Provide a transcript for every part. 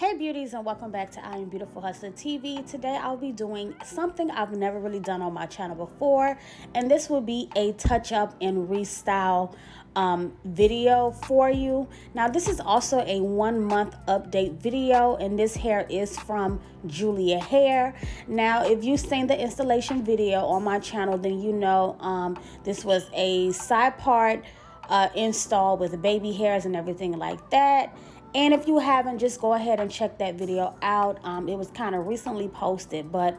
Hey beauties, and welcome back to IAmBeautifulHustlerTV. Today I'll be doing something I've never really done on my channel before, and this will be a touch up and restyle video for you. Now this is also a 1 month update video, and this hair is from Julia Hair. Now if you've seen the installation video on my channel, then you know this was a side part install with baby hairs and everything like that. And if you haven't, just go ahead and check that video out. It was kind of recently posted, but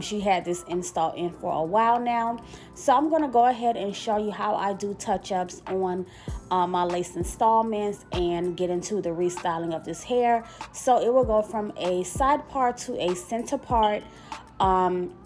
she had this install in for a while now. So I'm going to go ahead and show you how I do touch-ups on my lace installments and get into the restyling of this hair. So it will go from a side part to a center part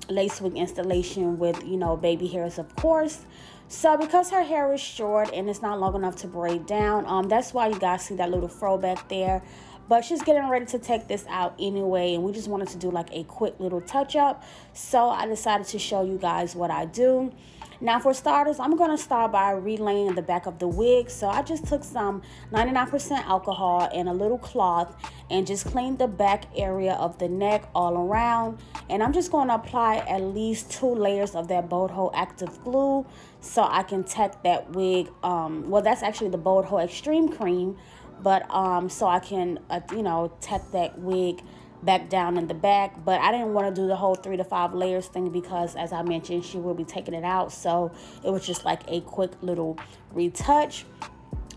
lace wig installation with, you know, baby hairs, of course. So because her hair is short and it's not long enough to braid down, that's why you guys see that little fro back there. But she's getting ready to take this out anyway, and we just wanted to do like a quick little touch up. So I decided to show you guys what I do. Now for starters, I'm going to start by relaying the back of the wig. So I just took some 99% alcohol and a little cloth and just cleaned the back area of the neck all around. And I'm just going to apply at least 2 layers of that Bold Hold active glue so I can tack that wig. Well, that's actually the Bold Hold Extreme Cream, but so I can you know, tack that wig back down in the back. But I didn't want to do the whole 3 to 5 layers thing because, as I mentioned, she will be taking it out, so it was just like a quick little retouch.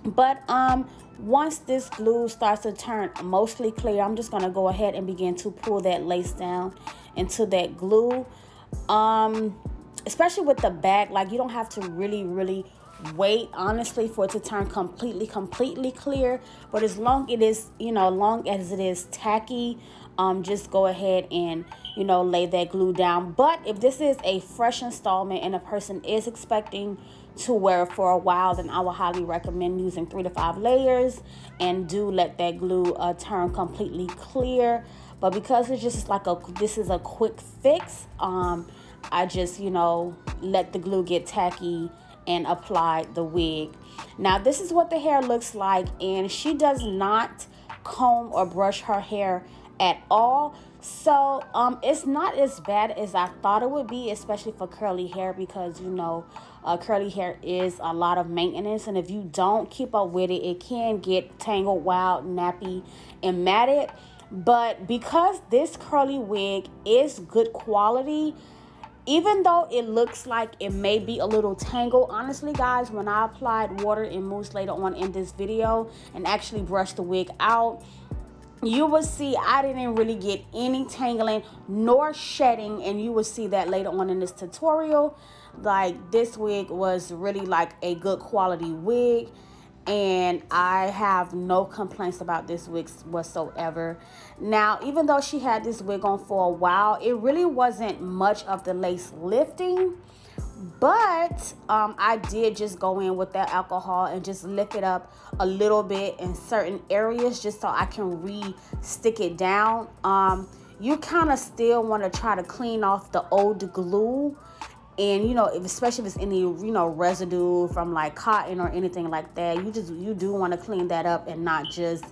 But once this glue starts to turn mostly clear, I'm just going to go ahead and begin to pull that lace down into that glue. Especially with the back, like, you don't have to really wait, honestly, for it to turn completely clear. But as long it is, you know, long as it is tacky, just go ahead and, you know, lay that glue down. But if this is a fresh installment and a person is expecting to wear it for a while, then I would highly recommend using 3 to 5 layers and do let that glue turn completely clear. But because it's just like this is a quick fix, I just, you know, let the glue get tacky and apply the wig. Now this is what the hair looks like, and she does not comb or brush her hair at all. So it's not as bad as I thought it would be, especially for curly hair, because, you know, curly hair is a lot of maintenance, and if you don't keep up with it, it can get tangled, wild, nappy, and matted. But because this curly wig is good quality, even though it looks like it may be a little tangled, honestly guys, when I applied water and mousse later on in this video and actually brushed the wig out, you will see I didn't really get any tangling nor shedding, and you will see that later on in this tutorial. Like, this wig was really like a good quality wig, and I have no complaints about this wig whatsoever. Now, even though she had this wig on for a while, it really wasn't much of the lace lifting, but I did just go in with that alcohol and just lift it up a little bit in certain areas just so I can re-stick it down. You kind of still want to try to clean off the old glue. And, you know, especially if it's any, you know, residue from like cotton or anything like that, you do want to clean that up and not just,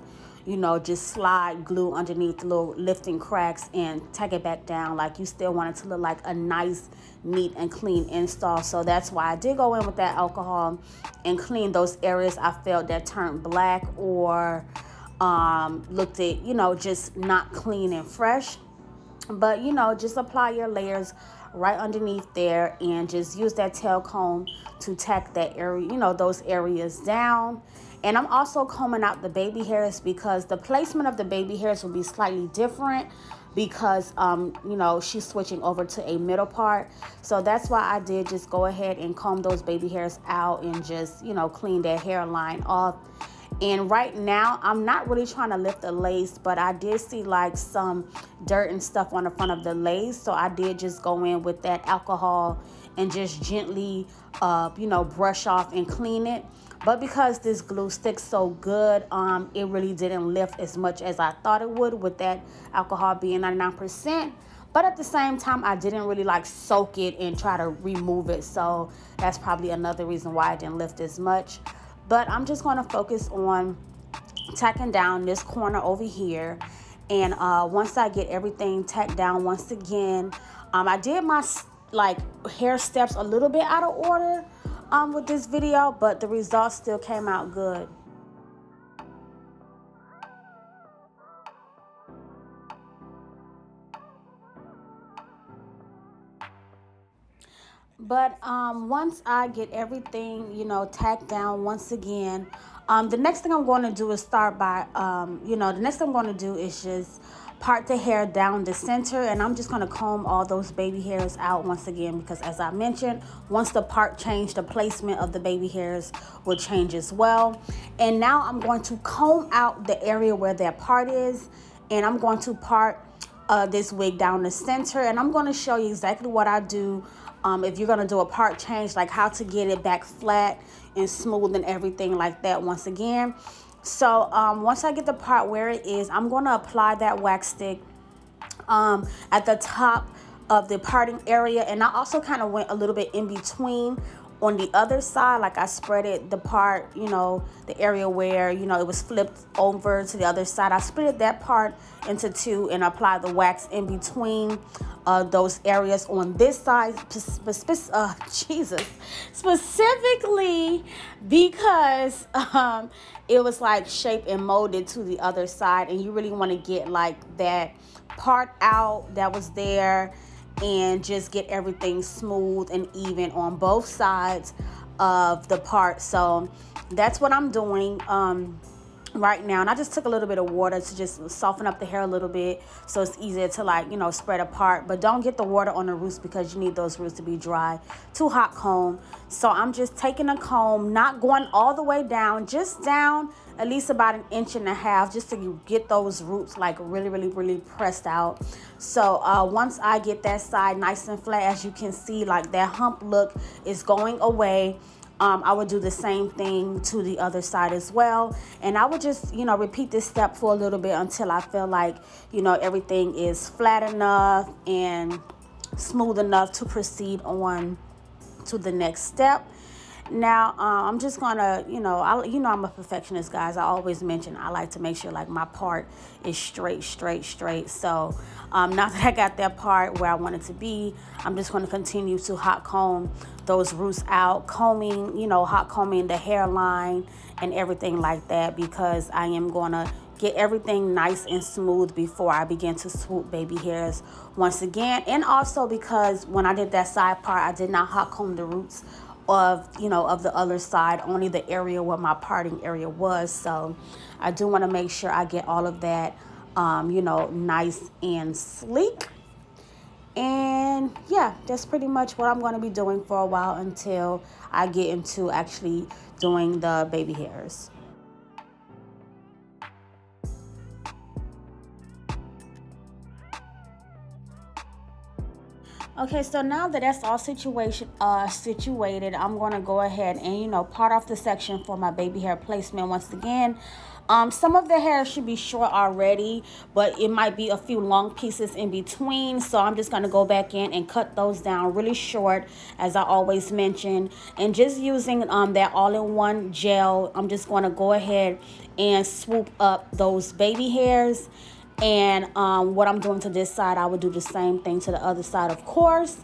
you know, just slide glue underneath the little lifting cracks and tack it back down. Like, you still want it to look like a nice, neat, and clean install. So that's why I did go in with that alcohol and clean those areas I felt that turned black or looked at, you know, just not clean and fresh. But, you know, just apply your layers right underneath there and just use that tail comb to tack that area, you know, those areas down. And I'm also combing out the baby hairs because the placement of the baby hairs will be slightly different because you know, she's switching over to a middle part. So that's why I did just go ahead and comb those baby hairs out and just, you know, clean that hairline off. And right now, I'm not really trying to lift the lace, but I did see like some dirt and stuff on the front of the lace. So I did just go in with that alcohol and just gently, you know, brush off and clean it. But because this glue sticks so good, it really didn't lift as much as I thought it would with that alcohol being 99%. But at the same time, I didn't really like soak it and try to remove it. So that's probably another reason why I didn't lift as much. But I'm just going to focus on tacking down this corner over here And once I get everything tacked down once again, I did my like hair steps a little bit out of order with this video, but the results still came out good. But once I get everything, you know, tacked down once again, the next thing I'm going to do is start by, the next thing I'm going to do is just part the hair down the center, and I'm just going to comb all those baby hairs out once again, because as I mentioned, once the part changed, the placement of the baby hairs will change as well. And now I'm going to comb out the area where that part is, and I'm going to part this wig down the center, and I'm going to show you exactly what I do if you're going to do a part change, like how to get it back flat and smooth and everything like that once again. So once I get the part where it is, I'm going to apply that wax stick at the top of the parting area, and I also kind of went a little bit in between on the other side, like I spreaded the part, you know, the area where, you know, it was flipped over to the other side. I split that part into two and applied the wax in between those areas on this side, specifically because it was like shaped and molded to the other side, and you really want to get like that part out that was there and just get everything smooth and even on both sides of the part. So that's what I'm doing right now. And I just took a little bit of water to just soften up the hair a little bit so it's easier to, like, you know, spread apart. But don't get the water on the roots because you need those roots to be dry. Too hot comb. So I'm just taking a comb, not going all the way down, just down at least about 1.5 inches, just to get those roots like really pressed out. So once I get that side nice and flat, as you can see, like that hump look is going away. I would do the same thing to the other side as well. And I would just, you know, repeat this step for a little bit until I feel like, you know, everything is flat enough and smooth enough to proceed on to the next step. Now, I'm just gonna, I'm a perfectionist, guys. I always mention I like to make sure like my part is straight. So now that I got that part where I want it to be, I'm just gonna continue to hot comb those roots out, hot combing the hairline and everything like that, because I am gonna get everything nice and smooth before I begin to swoop baby hairs once again. And also because when I did that side part, I did not hot comb the roots of the other side, only the area where my parting area was. So I do want to make sure I get all of that nice and sleek. And yeah, that's pretty much what I'm going to be doing for a while until I get into actually doing the baby hairs. Okay, so now that that's all situated, I'm going to go ahead and, part off the section for my baby hair placement once again. Some of the hair should be short already, but it might be a few long pieces in between. So I'm just going to go back in and cut those down really short, as I always mention. And just using that all-in-one gel, I'm just going to go ahead and swoop up those baby hairs. And what I'm doing to this side, I would do the same thing to the other side, of course.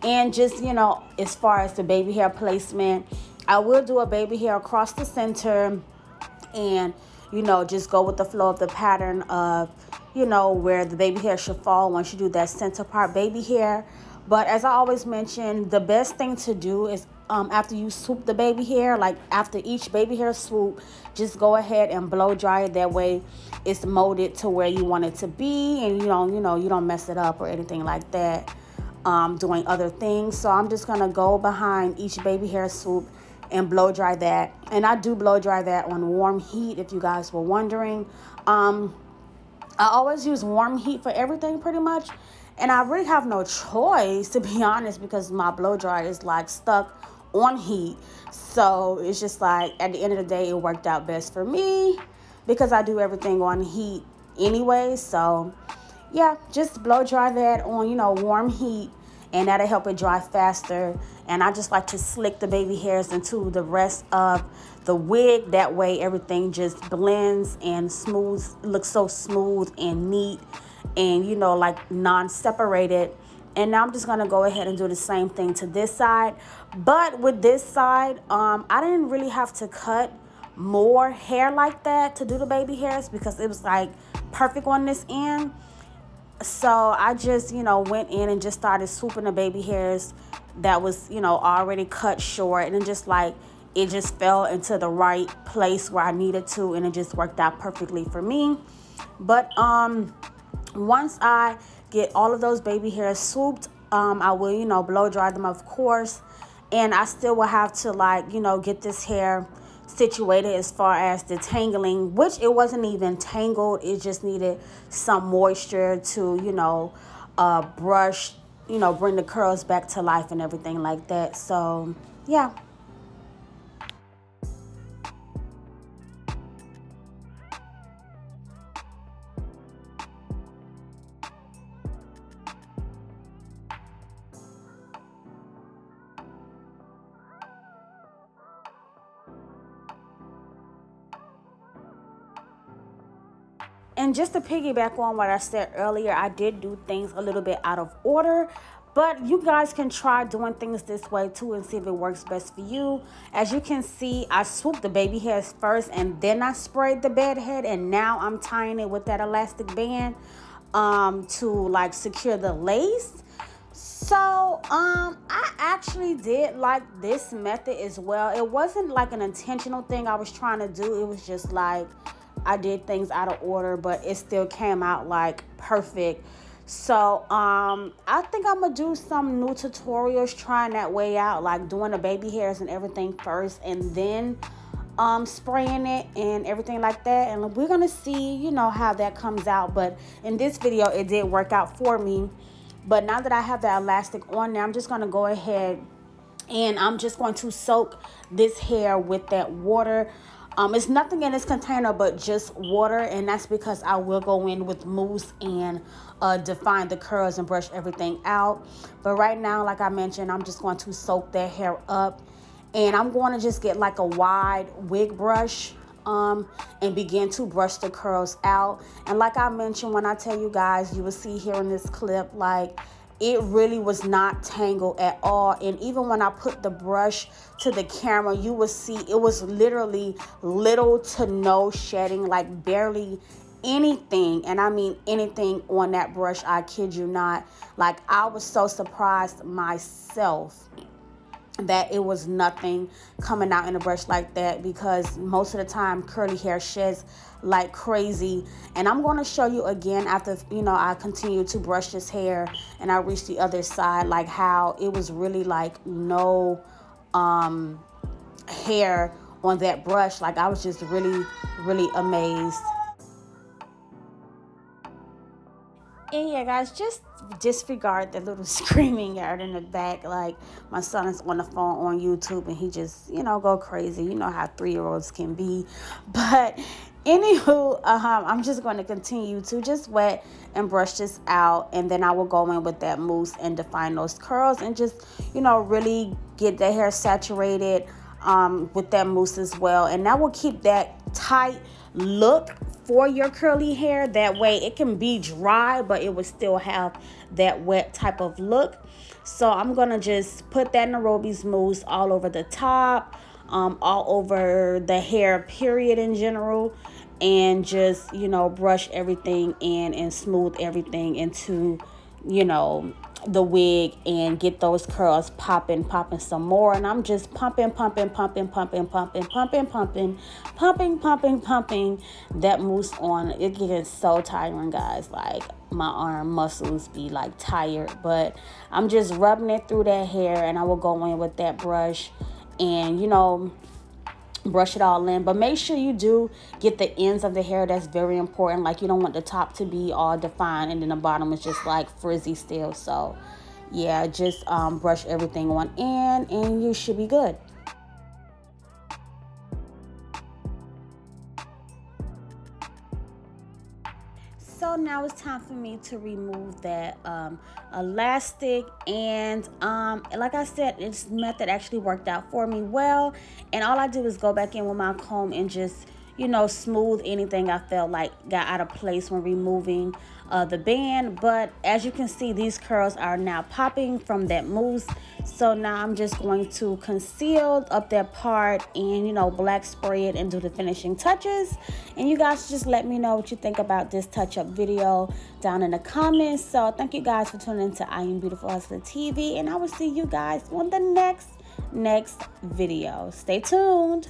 And just, as far as the baby hair placement, I will do a baby hair across the center and, just go with the flow of the pattern of, where the baby hair should fall once you do that center part baby hair. But as I always mention, the best thing to do is after you swoop the baby hair, like after each baby hair swoop, just go ahead and blow dry it. That way it's molded to where you want it to be, and you don't mess it up or anything like that doing other things. So I'm just gonna go behind each baby hair swoop and blow dry that. And I do blow dry that on warm heat, if you guys were wondering. I always use warm heat for everything pretty much. And I really have no choice, to be honest, because my blow dryer is like stuck on heat. So it's just like, at the end of the day, it worked out best for me because I do everything on heat anyway. So yeah, just blow dry that on, warm heat, and that'll help it dry faster. And I just like to slick the baby hairs into the rest of the wig. That way everything just blends and smooths, looks so smooth and neat and, you know, like non-separated. And now I'm just going to go ahead and do the same thing to this side. But with this side, I didn't really have to cut more hair like that to do the baby hairs because it was like perfect on this end. So I just, you know, went in and just started swooping the baby hairs that was, you know, already cut short, and then just like it just fell into the right place where I needed to, and it just worked out perfectly for me. But once I get all of those baby hairs swooped, I will, you know, blow dry them, of course, and I still will have to, like, you know, get this hair situated as far as detangling, which it wasn't even tangled. It just needed some moisture to, you know, brush, you know, bring the curls back to life and everything like that. So yeah. And just to piggyback on what I said earlier, I did do things a little bit out of order, but you guys can try doing things this way too and see if it works best for you. As you can see, I swooped the baby hairs first and then I sprayed the bed head, and now I'm tying it with that elastic band to like secure the lace. So I actually did like this method as well. It wasn't like an intentional thing I was trying to do. It was just like I did things out of order, but it still came out like perfect. So I think I'm gonna do some new tutorials trying that way out, like doing the baby hairs and everything first and then spraying it and everything like that, and we're gonna see, you know, how that comes out. But in this video it did work out for me. But now that I have that elastic on there, I'm just gonna go ahead and I'm just going to soak this hair with that water. It's nothing in this container but just water, and that's because I will go in with mousse and define the curls and brush everything out. But right now, like I mentioned, I'm just going to soak that hair up, and I'm going to just get like a wide wig brush and begin to brush the curls out. And like I mentioned, when I tell you guys, you will see here in this clip, like it really was not tangled at all. And even when I put the brush to the camera, you will see it was literally little to no shedding, like barely anything. And I mean anything on that brush, I kid you not. Like I was so surprised myself that it was nothing coming out in a brush like that, because most of the time curly hair sheds like crazy. And I'm going to show you again after, you know, I continue to brush this hair and I reach the other side, like how it was really like no hair on that brush. Like I was just really amazed. And yeah, guys, just disregard the little screaming out in the back. Like my son is on the phone on YouTube and he just, you know, go crazy. You know how 3-year-olds can be. But anywho, I'm just going to continue to just wet and brush this out, and then I will go in with that mousse and define those curls and just, you know, really get the hair saturated with that mousse as well. And that will keep that tight look for your curly hair. That way it can be dry, but it will still have that wet type of look. So I'm gonna just put that Nairobi's mousse all over the top, all over the hair period in general, and just, you know, brush everything in and smooth everything into, you know, the wig and get those curls popping some more. And I'm just pumping that mousse on. It gets so tiring, guys. Like my arm muscles be like tired, but I'm just rubbing it through that hair, and I will go in with that brush and, you know, brush it all in. But make sure you do get the ends of the hair. That's very important. Like you don't want the top to be all defined and then the bottom is just like frizzy still. So yeah, just brush everything on in and you should be good. So now now it's time for me to remove that elastic. And like I said, this method actually worked out for me well. And all I did was go back in with my comb and just, you know, smooth anything I felt like got out of place when removing the band. But as you can see, these curls are now popping from that mousse. So now I'm just going to conceal up that part and, you know, black spray it and do the finishing touches. And you guys just let me know what you think about this touch-up video down in the comments. So thank you guys for tuning into I Am Beautiful Hustler TV, and I will see you guys on the next video. Stay tuned.